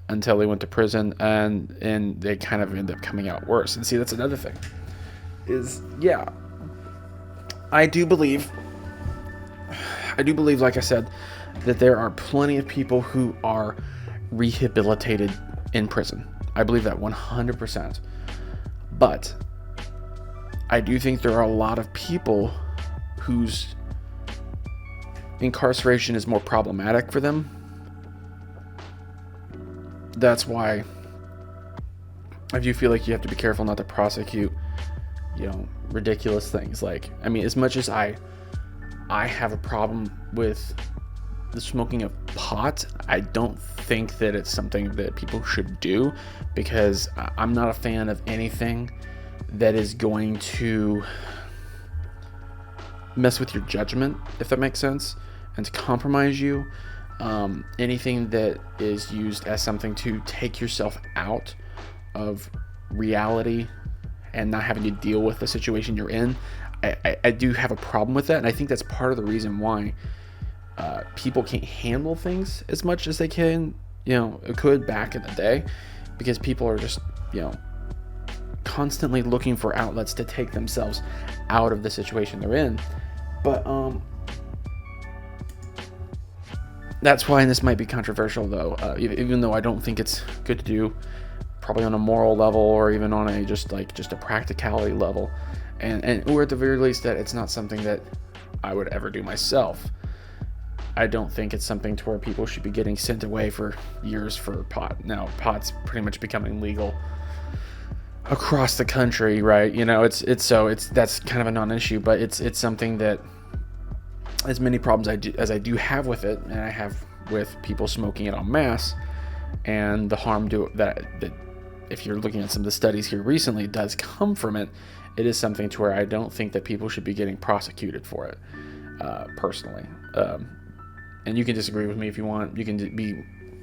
until they went to prison, and they kind of end up coming out worse. And see, that's another thing. I do believe, like I said, that there are plenty of people who are rehabilitated in prison. I believe that 100%. But I do think there are a lot of people whose incarceration is more problematic for them. That's why I do feel like you have to be careful not to prosecute, ridiculous things. Like, I mean, as much as I have a problem with the smoking of pot, I don't think that it's something that people should do, because I'm not a fan of anything that is going to mess with your judgment, if that makes sense, and to compromise you. Anything that is used as something to take yourself out of reality and not having to deal with the situation you're in, I do have a problem with that. And I think that's part of the reason why people can't handle things as much as they could back in the day, because people are just, constantly looking for outlets to take themselves out of the situation they're in. But that's why, and this might be controversial though, even though I don't think it's good to do, probably on a moral level or even on a just a practicality level, and or at the very least that it's not something that I would ever do myself. I don't think it's something to where people should be getting sent away for years for pot. Now, pot's pretty much becoming legal across the country, right? That's kind of a non-issue, but it's something that, as many problems as I do have with it, and I have with people smoking it en masse, and the harm that if you're looking at some of the studies here recently does come from it, it is something to where I don't think that people should be getting prosecuted for it, personally. And you can disagree with me if you want. You can be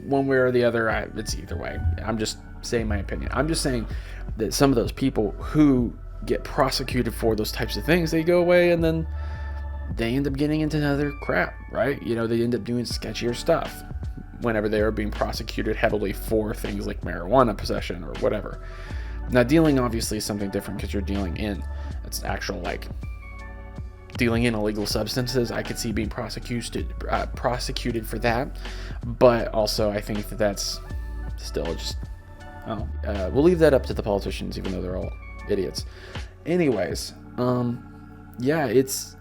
one way or the other. It's either way. I'm just saying my opinion. I'm just saying that some of those people who get prosecuted for those types of things, they go away and then they end up getting into other crap, right? They end up doing sketchier stuff whenever they are being prosecuted heavily for things like marijuana possession or whatever. Now, dealing obviously is something different, because you're dealing in, it's actual dealing in illegal substances. I could see being prosecuted for that, but also I think that's still just, we'll leave that up to the politicians, even though they're all idiots. Anyways, yeah, it's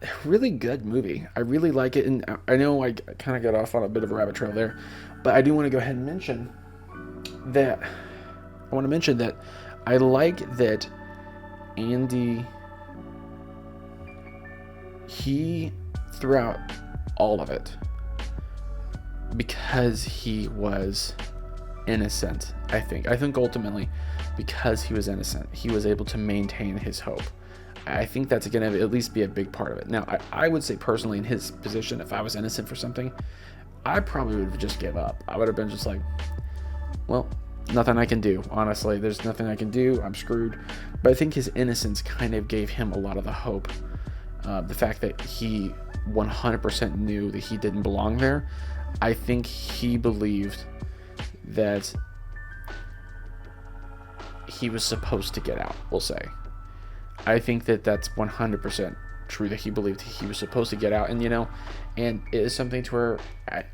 a really good movie. I really like it, and I know I kind of got off on a bit of a rabbit trail there, but I do want to go ahead and mention that I like that Andy, he, throughout all of it, because he was innocent, I think ultimately, because he was innocent, he was able to maintain his hope. I think that's going to at least be a big part of it. Now, I would say personally, in his position, if I was innocent for something, I probably would have just give up. I would have been just like, well, nothing I can do. Honestly, there's nothing I can do. I'm screwed. But I think his innocence kind of gave him a lot of the hope. The fact that he 100% knew that he didn't belong there. I think he believed that he was supposed to get out, we'll say. I think that that's 100% true, that he believed he was supposed to get out. And, and it is something to where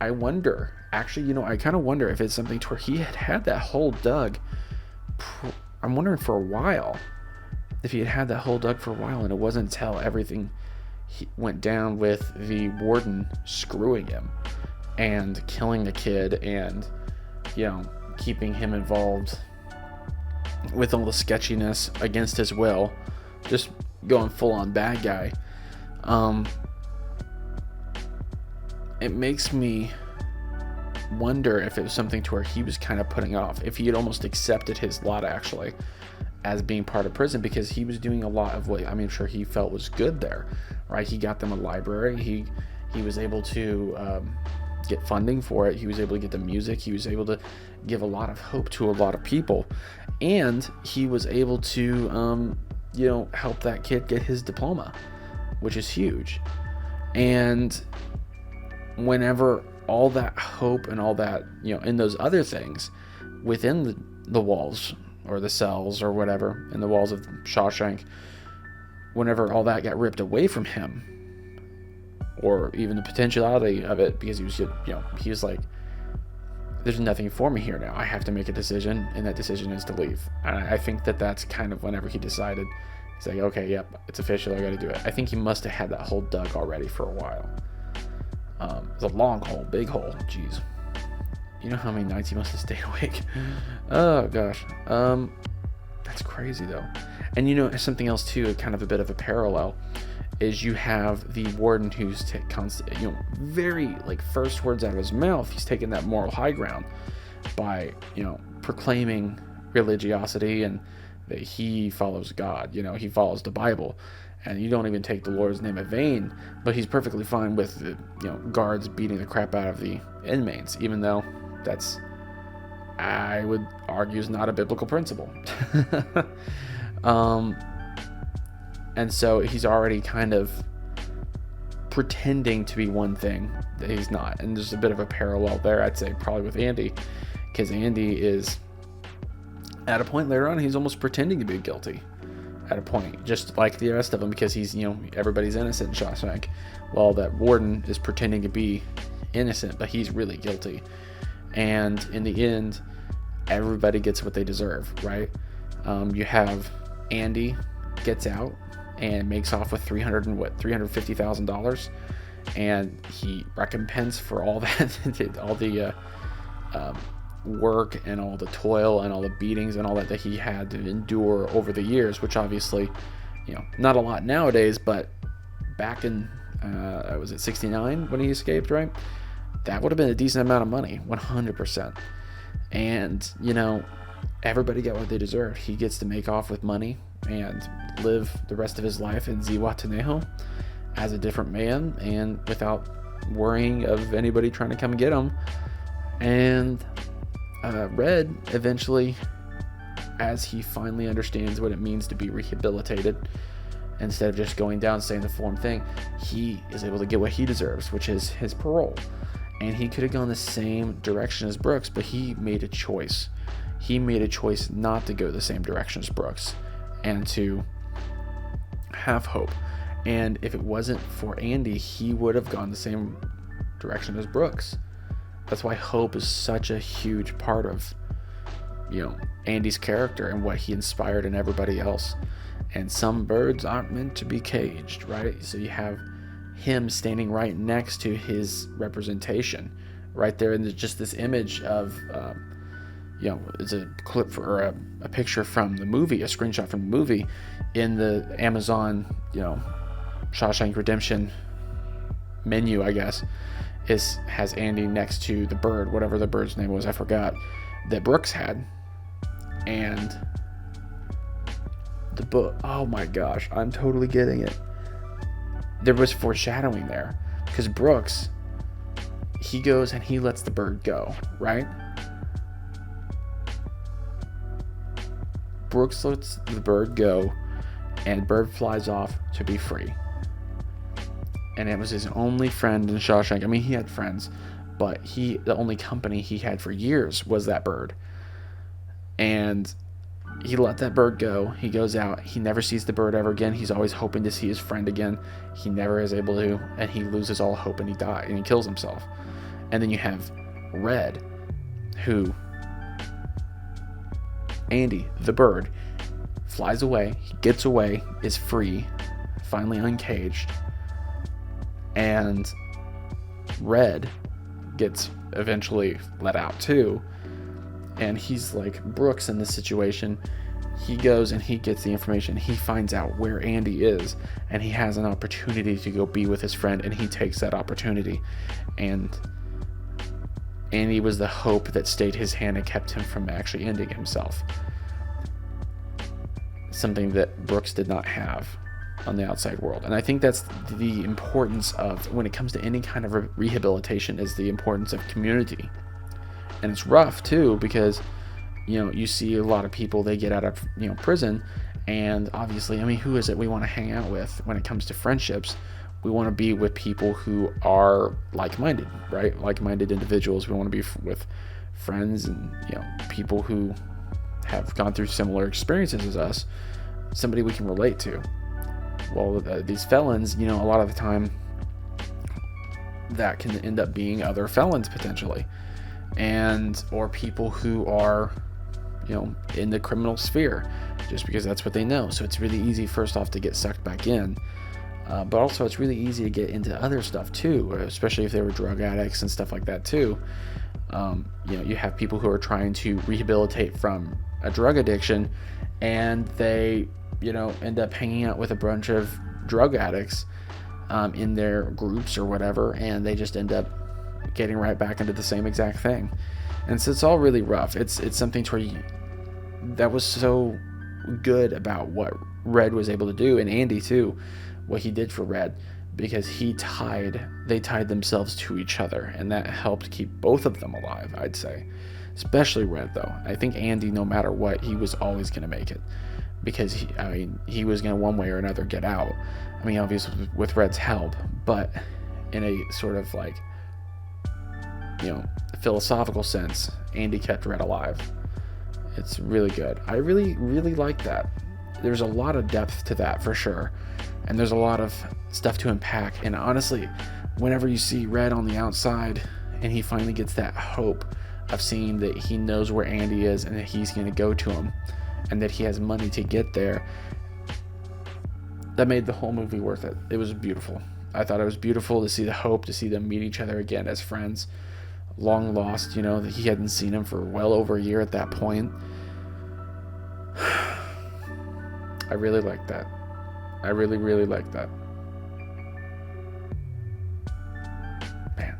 I wonder, actually, I kind of wonder if it's something to where he had that hole dug. I'm wondering for a while, if he had that hole dug for a while, and it wasn't until everything went down with the warden screwing him and killing the kid and, keeping him involved with all the sketchiness against his will, just going full on bad guy. It makes me wonder if it was something to where he was kind of putting off, if he had almost accepted his lot actually as being part of prison, because he was doing a lot of what I'm sure he felt was good there, right? He got them a library. He was able to get funding for it. He was able to get the music. He was able to give a lot of hope to a lot of people, and he was able to help that kid get his diploma, which is huge. And whenever all that hope and all that, in those other things within the walls or the cells or whatever, in the walls of Shawshank, whenever all that got ripped away from him, or even the potentiality of it, because he was, he was like, there's nothing for me here now. I have to make a decision, and that decision is to leave. And I think that that's kind of whenever he decided, he's like, okay, yep, it's official, I got to do it. I think he must have had that hole dug already for a while. It's a long hole, big hole, jeez. You know how many nights he must have stayed awake? Oh, gosh. That's crazy, though. And, you know, something else, too, kind of a bit of a parallel, is you have the warden who's very, like, first words out of his mouth, he's taking that moral high ground by, proclaiming religiosity and that he follows God, he follows the Bible, and you don't even take the Lord's name in vain, but he's perfectly fine with the, guards beating the crap out of the inmates, even though that's, I would argue, is not a biblical principle. And so he's already kind of pretending to be one thing that he's not. And there's a bit of a parallel there, I'd say, probably with Andy, because Andy is at a point later on, he's almost pretending to be guilty at a point, just like the rest of them, because he's, everybody's innocent in Shawshank. Well, that warden is pretending to be innocent, but he's really guilty. And in the end, everybody gets what they deserve, right? You have Andy gets out and makes off with $350,000, and he recompense for all that, all the work and all the toil and all the beatings and all that he had to endure over the years, which obviously, not a lot nowadays, but back in was it 69 when he escaped, right? That would have been a decent amount of money, 100%. And everybody got what they deserved. He gets to make off with money and live the rest of his life in Zihuatanejo as a different man, and without worrying of anybody trying to come get him. And Red eventually, as he finally understands what it means to be rehabilitated, instead of just going down saying the form thing, he is able to get what he deserves, which is his parole. And he could have gone the same direction as Brooks, but he made a choice. He made a choice not to go the same direction as Brooks and to have hope. And if it wasn't for Andy, he would have gone the same direction as Brooks. That's why hope is such a huge part of, Andy's character and what he inspired in everybody else. And some birds aren't meant to be caged, right? So you have him standing right next to his representation, right there, and just this image of, it's a clip or a picture from the movie, a screenshot from the movie in the Amazon, Shawshank Redemption menu, I guess. Has Andy next to the bird, whatever the bird's name was, I forgot, that Brooks had. And the book, oh my gosh, I'm totally getting it. There was foreshadowing there, because Brooks, he goes and he lets the bird go, right? Brooks lets the bird go, and bird flies off to be free. And it was his only friend in Shawshank. I mean, he had friends, but the only company he had for years was that bird. And he let that bird go. He goes out. He never sees the bird ever again. He's always hoping to see his friend again. He never is able to, and he loses all hope, and he dies, and he kills himself. And then you have Red, who, Andy, the bird, flies away. He gets away, is free, finally uncaged. And Red gets eventually let out too. And he's like Brooks in this situation. He goes and he gets the information. He finds out where Andy is, and he has an opportunity to go be with his friend, and he takes that opportunity. And Andy was the hope that stayed his hand and kept him from actually ending himself. Something that Brooks did not have on the outside world. And I think that's the importance of, when it comes to any kind of rehabilitation, is the importance of community. And it's rough too, because you see a lot of people, they get out of prison, and obviously, I mean, who is it we want to hang out with when it comes to friendships? We want to be with people who are like-minded, right? Like-minded individuals. We want to be with friends and people who have gone through similar experiences as us, somebody we can relate to. Well, these felons, a lot of the time, that can end up being other felons potentially. or people who are, in the criminal sphere, just because that's what they know. So it's really easy, first off, to get sucked back in. But also it's really easy to get into other stuff too, especially if they were drug addicts and stuff like that too. You have people who are trying to rehabilitate from a drug addiction, and they, end up hanging out with a bunch of drug addicts in their groups or whatever, and they just end up getting right back into the same exact thing. And so it's all really rough. It's something to where that was so good about what Red was able to do, and Andy too, what he did for Red, because they tied themselves to each other, and that helped keep both of them alive, I'd say. Especially Red, though. I think Andy, no matter what, he was always going to make it, because he was going to one way or another get out. I mean, obviously with Red's help, but in a sort of like, philosophical sense, Andy kept Red alive. It's really good. I really, really like that. There's a lot of depth to that for sure, and there's a lot of stuff to unpack. And honestly, whenever you see Red on the outside and he finally gets that hope of seeing that he knows where Andy is and that he's going to go to him and that he has money to get there, that made the whole movie worth it. It was beautiful. I thought it was beautiful to see the hope, to see them meet each other again as friends, long lost, that he hadn't seen him for well over a year at that point. I really like that. I really, really like that. Man.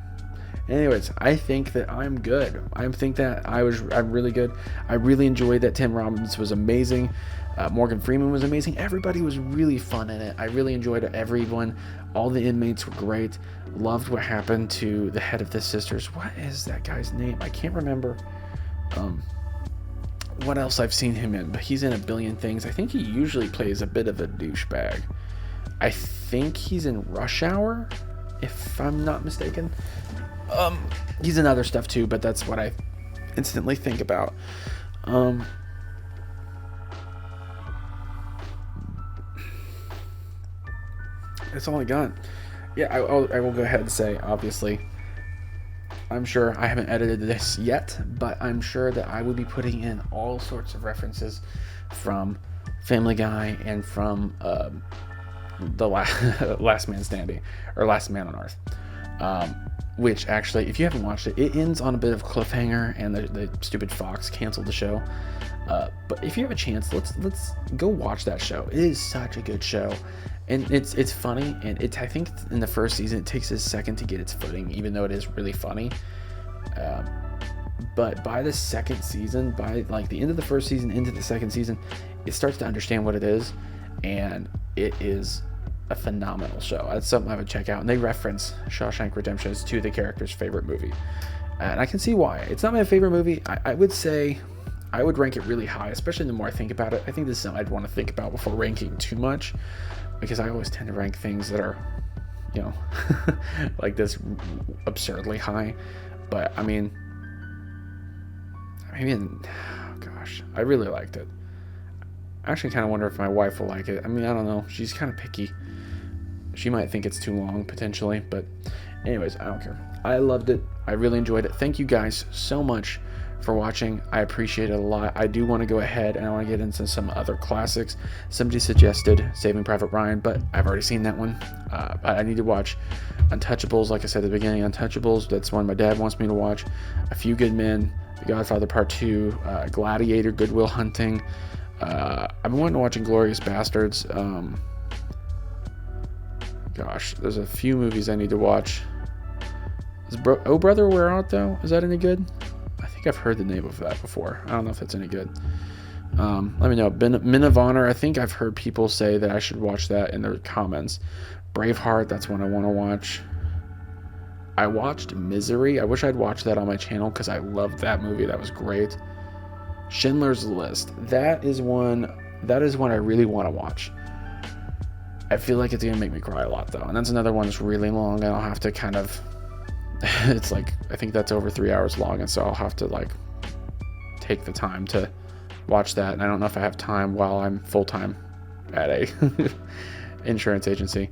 Anyways, I think that I'm good. I think that I'm really good. I really enjoyed that. Tim Robbins was amazing. Morgan Freeman was amazing. Everybody was really fun in it. I really enjoyed everyone. All the inmates were great. Loved what happened to the head of the sisters. What is that guy's name? I can't remember what else I've seen him in, but he's in a billion things. I think he usually plays a bit of a douchebag. I think he's in Rush Hour, if I'm not mistaken. He's in other stuff too, but that's what I instantly think about. That's all I got. Yeah, I will go ahead and say, obviously, I'm sure I haven't edited this yet, but I'm sure that I will be putting in all sorts of references from Family Guy and from the Last Man Standing, or Last Man on Earth. Which actually, if you haven't watched it, it ends on a bit of a cliffhanger, and the stupid Fox canceled the show. But if you have a chance, let's go watch that show. It is such a good show, and it's funny, and I think in the first season it takes a second to get its footing, even though it is really funny. But by the second season, by like the end of the first season into the second season, it starts to understand what it is, and it is a phenomenal show. That's something I would check out. And they reference Shawshank Redemption as to the character's favorite movie, and I can see why. It's not my favorite movie. I would say I would rank it really high, especially the more I think about it. I think this is something I'd want to think about before ranking too much, because I always tend to rank things that are, like this absurdly high. But I mean, oh gosh, I really liked it. I actually kind of wonder if my wife will like it. I mean, I don't know. She's kind of picky. She might think it's too long, potentially. But anyways, I don't care. I loved it. I really enjoyed it. Thank you guys so much for watching. I appreciate it a lot. I do want to go ahead and I want to get into some other classics. Somebody suggested Saving Private Ryan, but I've already seen that one. I need to watch Untouchables. Like I said at the beginning, Untouchables. That's one my dad wants me to watch. A Few Good Men, The Godfather Part 2, Gladiator, Good Will Hunting. I've been wanting to watch Inglourious Bastards. Gosh, there's a few movies I need to watch. Is Oh Brother, Where Art Thou? Is that any good? I think I've heard the name of that before. I don't know if that's any good. Let me know. Men of Honor, I think I've heard people say that I should watch that in their comments. Braveheart, that's one I want to watch. I watched Misery. I wish I'd watched that on my channel because I loved that movie. That was great. Schindler's List. That is one I really want to watch. I feel like it's going to make me cry a lot, though. And that's another one that's really long, and I'll have to kind of... It's like, I think that's over 3 hours long, and so I'll have to, like, take the time to watch that. And I don't know if I have time while I'm full-time at a insurance agency.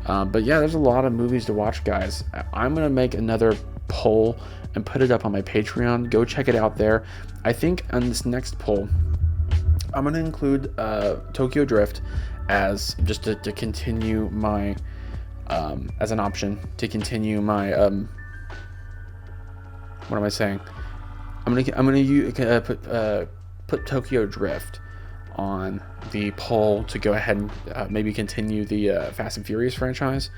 But yeah, there's a lot of movies to watch, guys. I'm going to make another poll and put it up on my Patreon. Go check it out there. I think on this next poll, I'm going to include Tokyo Drift as just to continue my, as an option to continue my, what am I saying? I'm gonna put Tokyo Drift on the poll to go ahead and maybe continue the Fast and Furious franchise.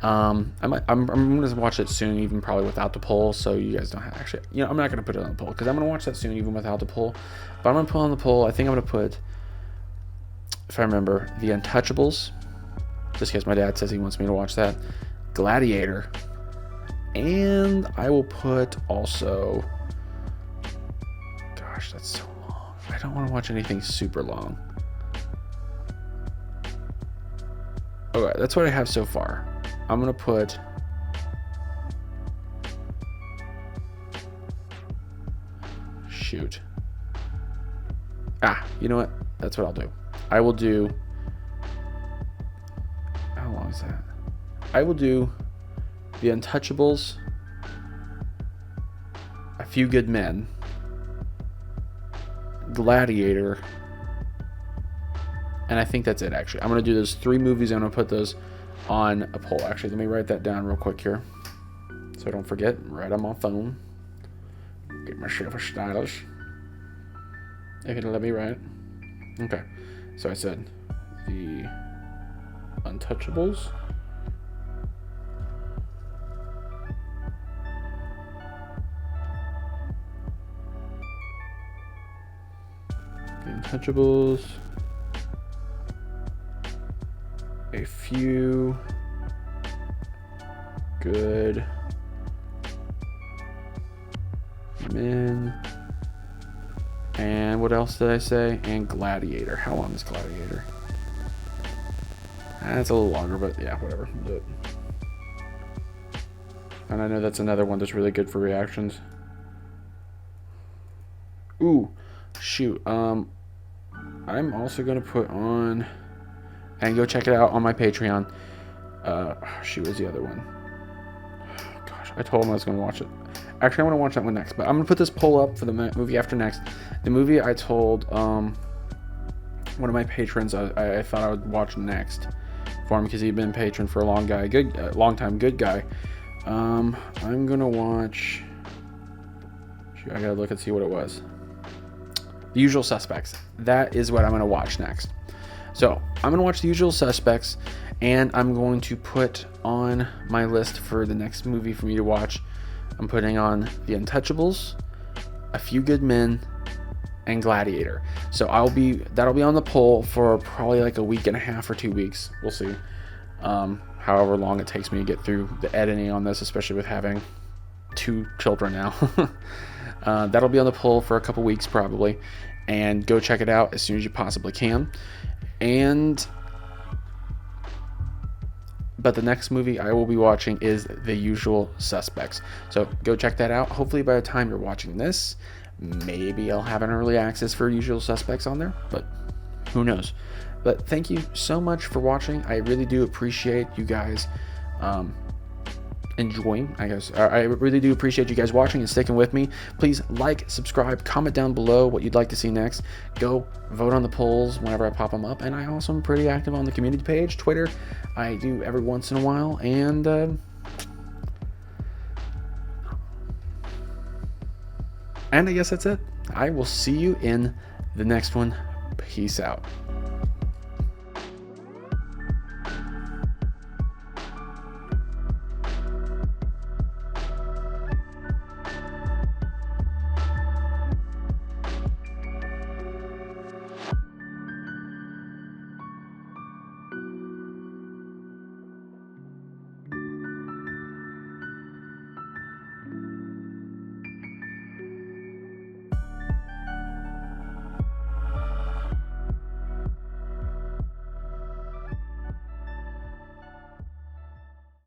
I'm gonna watch it soon, even probably without the poll, so you guys don't have actually. I'm not gonna put it on the poll because I'm gonna watch that soon, even without the poll. But I'm gonna put on the poll. I think I'm gonna put, if I remember, The Untouchables, just because my dad says he wants me to watch that. Gladiator, and I will put also. Gosh, that's so long. I don't want to watch anything super long. Okay, that's what I have so far. I'm gonna put. Shoot. You know what? That's what I'll do. I will do. How long is that? I will do The Untouchables, A Few Good Men, Gladiator, and I think that's it. Actually, I'm gonna do those 3 movies. I'm gonna put those on a poll. Actually, let me write that down real quick here, so I don't forget. Right on my phone. Get myself a stylus. If it'll let me write. Okay, so I said The Untouchables, A Few Good Men, and what else did I say? And Gladiator. How long is Gladiator? It's a little longer, but yeah, whatever. Do it. And I know that's another one that's really good for reactions. Ooh, shoot. I'm also gonna put on, and go check it out on my Patreon. Shoot, was the other one? Gosh, I told him I was gonna watch it. Actually, I want to watch that one next, but I'm gonna put this poll up for the movie after next. The movie I told one of my patrons I thought I would watch next for him because he'd been a patron for a long time, good guy. I'm gonna watch. Shoot, I gotta look and see what it was. The Usual Suspects. That is what I'm gonna watch next. So I'm gonna watch The Usual Suspects, and I'm going to put on my list for the next movie for me to watch. I'm putting on The Untouchables, A Few Good Men, and Gladiator. So that'll be on the poll for probably like a week and a half or 2 weeks. We'll see. However long it takes me to get through the editing on this, especially with having 2 children now. That'll be on the poll for a couple weeks probably, and go check it out as soon as you possibly can. But the next movie I will be watching is The Usual Suspects. So go check that out. Hopefully by the time you're watching this, maybe I'll have an early access for Usual Suspects on there, but who knows. But thank you so much for watching. I really do appreciate you guys enjoying, I guess. I really do appreciate you guys watching and sticking with me. Please like, subscribe, comment down below what you'd like to see next. Go vote on the polls whenever I pop them up. And I also am pretty active on the community page, Twitter. I do every once in a while. And I guess that's it. I will see you in the next one. Peace out.